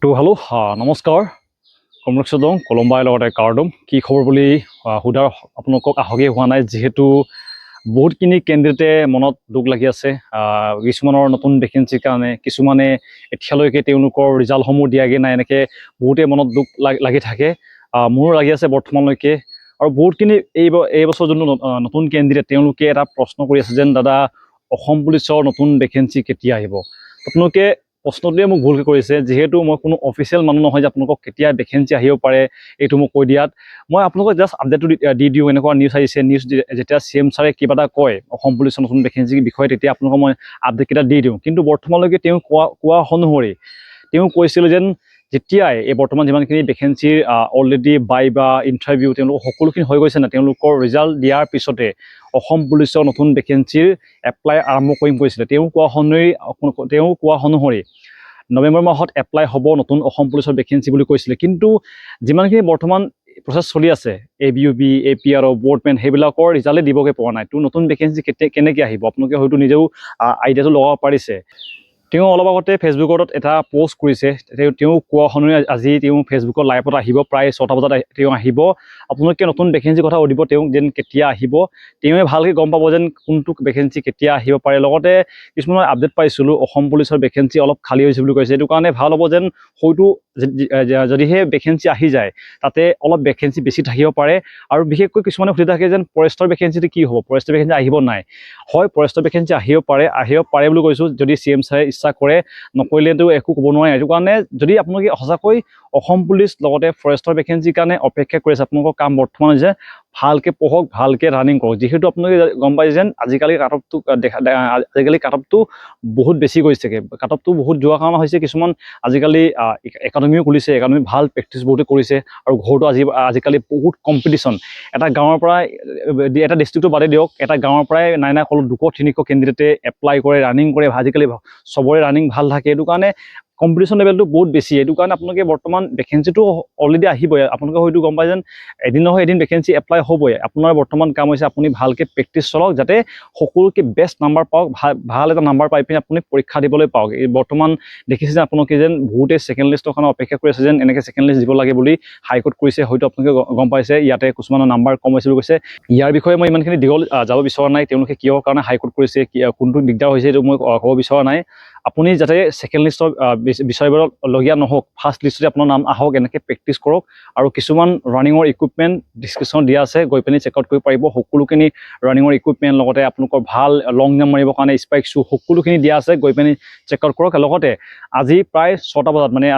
hello' নমস্কাৰ কমৰেক্সদং কলম্বাইৰ লগতে কাৰ্ডম কি খবৰ বুলি সোধাৰ আপোনালোকক আহগি হোৱা নাই যিহেতু বহুতখিনি কেণ্ডিডেটে মনত দুখ লাগি আছে কিছুমানৰ নতুন ভেকেঞ্চিৰ কাৰণে কিছুমানে এতিয়ালৈকে তেওঁলোকৰ ৰিজাল্টসমূহ দিয়াগৈ নাই এনেকৈ বহুতে মনত দুখ লাগি থাকে মোৰো লাগি আছে বৰ্তমানলৈকে আৰু বহুতখিনি এই বছৰ যোনটো নতুন কেণ্ডিডেট তেওঁলোকে এটা প্ৰশ্ন কৰি আছে যেন দাদা অসম পুলিচৰ নতুন ভেকেঞ্চি কেতিয়া আহিব আপোনালোকে প্ৰশ্নটোৱে মোক ভুলকৈ কৰিছে যিহেতু মই কোনো অফিচিয়েল মানুহ নহয় যে আপোনালোকক কেতিয়া ভেকেঞ্চি আহিব পাৰে এইটো মোক কৈ দিয়াত মই আপোনালোকক জাষ্ট আপডেটটো দি দিওঁ এনেকুৱা নিউজ আহিছে নিউজ যেতিয়া CM ছাৰে কিবা এটা কয় অসম পুলিচৰ নতুন ভেকেঞ্চিৰ বিষয়ে তেতিয়া আপোনালোকক মই আপডেটকেইটা দি দিওঁ কিন্তু বৰ্তমানলৈকে তেওঁ কোৱা অনুসৰি তেওঁ কৈছিল যেন যেতিয়াই এই বৰ্তমান যিমানখিনি ভেকেঞ্চিৰ অলৰেডি বা ইণ্টাৰভিউ তেওঁলোকৰ সকলোখিনি হৈ গৈছে না তেওঁলোকৰ ৰিজাল্ট দিয়াৰ পিছতে অসম পুলিচৰ নতুন ভেকেঞ্চিৰ এপ্লাই আৰম্ভ কৰিম কৈছিলে তেওঁ কোৱা অনুসৰি নৱেম্বৰ মাহত এপ্লাই হ'ব নতুন অসম পুলিচৰ ভেকেঞ্চি বুলি কৈছিলে কিন্তু যিমানখিনি বৰ্তমান প্ৰচেছ চলি আছে ABUB APR বৰ্ডমেন সেইবিলাকৰ ৰিজাল্টে দিবগৈ পৰা নাই তো নতুন ভেকেঞ্চি কেনেকৈ আহিব আপোনালোকে হয়তো নিজেও আইডিয়াটো লগাব পাৰিছে তেওঁ অলপ আগতে ফেচবুকত এটা পোষ্ট কৰিছে তেওঁ কোৱা অনুসৰি আজি তেওঁ ফেচবুকৰ লাইভত আহিব প্ৰায় 6টা বজাত তেওঁ আহিব আপোনালোকে নতুন ভেকেঞ্চিৰ কথা সুধিব তেওঁক যেন কেতিয়া আহিব তেওঁৱে ভালকৈ গম পাব যেন কোনটো ভেকেঞ্চি কেতিয়া আহিব পাৰে লগতে কিছুমান আপডেট পাইছিলোঁ অসম পুলিচৰ ভেকেঞ্চি অলপ খালী হৈছে বুলি কৈছে এইটো কাৰণে ভাল হ'ব যেন হয়তো যদিহে ভেকেঞ্চি আহি যায় তাতে অলপ ভেকেঞ্চি বেছি থাকিব পাৰে আৰু বিশেষকৈ কিছুমানে সুধি থাকে যেন ফৰেষ্টৰ ভেকেঞ্চিটো কি হ'ব ফৰেষ্টৰ ভেকেঞ্চি আহিব নাই হয় ফৰেষ্টৰ ভেকেঞ্চি আহিব পাৰে বুলি কৈছোঁ যদি CM ছাৰে ইচ্ছা কৰে নকৰিলেতো একো ক'ব নোৱাৰে এইটো কাৰণে যদি আপোনালোকে সঁচাকৈ অসম পুলিচ লগতে ফৰেষ্টৰ ভেকেঞ্চিৰ কাৰণে অপেক্ষা কৰি আছে আপোনালোকৰ কাম বৰ্তমান হৈছে ভালকৈ পঢ়ক ভালকৈ ৰানিং কৰক যিহেতু আপোনালোকে গম পাই যেন আজিকালি কাটঅফটো বহুত বেছি গৈছেগৈ কাটঅফটো বহুত যোৱাৰ কাৰণে হৈছে কিছুমান আজিকালি একাডেমিও খুলিছে একাডেমি ভাল প্ৰেক্টিচ বহুতে কৰিছে আৰু ঘৰতো আজিকালি বহুত কম্পিটিশ্যন এটা গাঁৱৰ পৰা এটা ডিষ্ট্ৰিক্টটো বাদে দিয়ক এটা গাঁৱৰ পৰাই নাই ক'লো 200-300 কেণ্ডিডেটে এপ্লাই কৰে ৰানিং কৰে আজিকালি চবৰে ৰানিং ভাল থাকে এইটো কাৰণে কম্পিটিশ্যন লেভেলটো বহুত বেছি এইটো কাৰণে আপোনালোকে বৰ্তমান ভেকেঞ্চিটো অলৰেডি আহিবই আপোনালোকে হয়তো গম পাই যেন এদিন নহয় এদিন ভেকেঞ্চি এপ্লাই হ'বই আপোনাৰ বৰ্তমান কাম হৈছে আপুনি ভালকৈ প্ৰেক্টিচ চলাওক যাতে সকলোকে বেষ্ট নাম্বাৰ পাওক ভাল এটা নাম্বাৰ পাই পিনে আপুনি পৰীক্ষা দিবলৈ পাওক এই বৰ্তমান দেখিছে যে আপোনালোকে যেন বহুতে ছেকেণ্ড লিষ্টৰ কাৰণে অপেক্ষা কৰি আছে যেন এনেকৈ ছেকেণ্ড লিষ্ট দিব লাগে বুলি হাইকোৰ্ট কৰিছে হয়তো আপোনালোকে গম পাইছে ইয়াতে কিছুমানৰ নাম্বাৰ কম হৈছে বুলি কৈছে ইয়াৰ বিষয়ে মই ইমানখিনি দীঘল যাব বিচৰা নাই তেওঁলোকে কিহৰ কাৰণে হাইকোৰ্ট কৰিছে কোনটো দিগদাৰ হৈছে এইটো মই ক'ব বিচৰা নাই আপুনি যাতে ছেকেণ্ড লিষ্টৰ বিচাৰিবলগীয়া নহওক ফাৰ্ষ্ট লিষ্টতে আপোনাৰ নাম আহক এনেকৈ প্ৰেক্টিচ কৰক আৰু কিছুমান ৰানিঙৰ ইকুইপমেণ্ট ডিছক্ৰিপশ্যন দিয়া আছে গৈ পিনি চেকআউট কৰিব পাৰিব সকলোখিনি ৰানিঙৰ ইকুইপমেণ্ট লগতে আপোনালোকৰ ভাল লং জাম্প মাৰিবৰ কাৰণে স্পাইক শ্বু সকলোখিনি দিয়া আছে গৈ পিনি চেকআউট কৰক লগতে আজি প্ৰায় 6টা বজাত মানে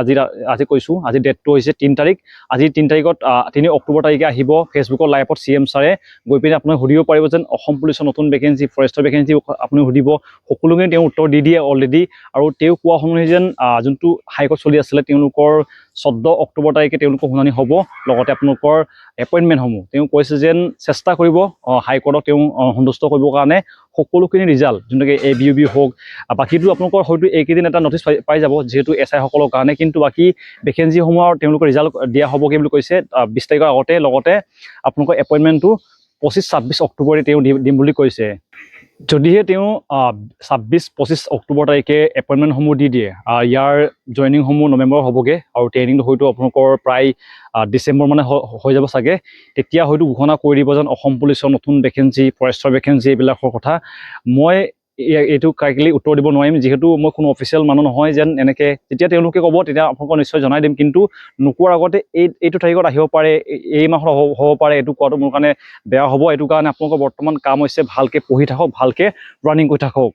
আজি কৈছোঁ আজি ডেটটো হৈছে 3 তাৰিখ আজি 3 তাৰিখত 3 অক্টোবৰ তাৰিখে আহিব ফেচবুকৰ লাইভত CM ছাৰে গৈ পিনি আপোনাক সুধিব পাৰিব যেন অসম পুলিচৰ নতুন ভেকেঞ্চি ফৰেষ্টৰ ভেকেঞ্চি আপুনি সুধিব সকলোখিনি তেওঁ উত্তৰ দি দিয়ে অলৰেডি আৰু তেওঁ কোৱা অনুসৰি যেন যোনটো হাইকোৰ্ট চলি আছিলে তেওঁলোকৰ 14 অক্টোবৰ তাৰিখে তেওঁলোকৰ শুনানি হ'ব লগতে আপোনালোকৰ এপইণ্টমেণ্টসমূহ তেওঁ কৈছে যেন চেষ্টা কৰিব হাইকোৰ্টক তেওঁ সন্তুষ্ট কৰিবৰ কাৰণে সকলোখিনি ৰিজাল্ট যোনটোকে ABUB হওক বাকীটো আপোনালোকৰ হয়তো এইকেইদিন এটা নটিচ পাই যাব যিহেতু SI সকলৰ কাৰণে কিন্তু বাকী ভেকেঞ্চিসমূহৰ তেওঁলোকৰ ৰিজাল্ট দিয়া হ'বগৈ বুলি কৈছে 20 তাৰিখৰ আগতে লগতে আপোনালোকৰ এপইণ্টমেণ্টটো 25-26 অক্টোবৰে তেওঁ দিম বুলি কৈছে যদিহে তেওঁ 26-25 অক্টোবৰ তাৰিখে এপইণ্টমেণ্টসমূহ দি দিয়ে ইয়াৰ জইনিংসমূহ নৱেম্বৰ হ'বগৈ আৰু ট্ৰেইনিংটো হয়তো আপোনালোকৰ প্ৰায় ডিচেম্বৰ মানে হৈ যাব চাগে তেতিয়া হয়তো ঘোষণা কৰি দিব যেন অসম পুলিচৰ নতুন ভেকেঞ্চি ফৰেষ্টৰ ভেকেঞ্চি এইবিলাকৰ কথা মই এইটো কাইকলি উত্তৰ দিব নোৱাৰিম যিহেতু মই কোনো অফিচিয়েল মানুহ নহয় যেন এনেকৈ যেতিয়া তেওঁলোকে ক'ব তেতিয়া আপোনালোকক নিশ্চয় জনাই দিম কিন্তু নোকোৱাৰ আগতে এইটো তাৰিখত আহিব পাৰে এই মাহত হ'ব পাৰে এইটো কোৱাটো মোৰ কাৰণে বেয়া হ'ব এইটো কাৰণে আপোনালোকৰ বৰ্তমান কাম হৈছে ভালকৈ পঢ়ি থাকক ভালকৈ ৰানিং কৰি থাকক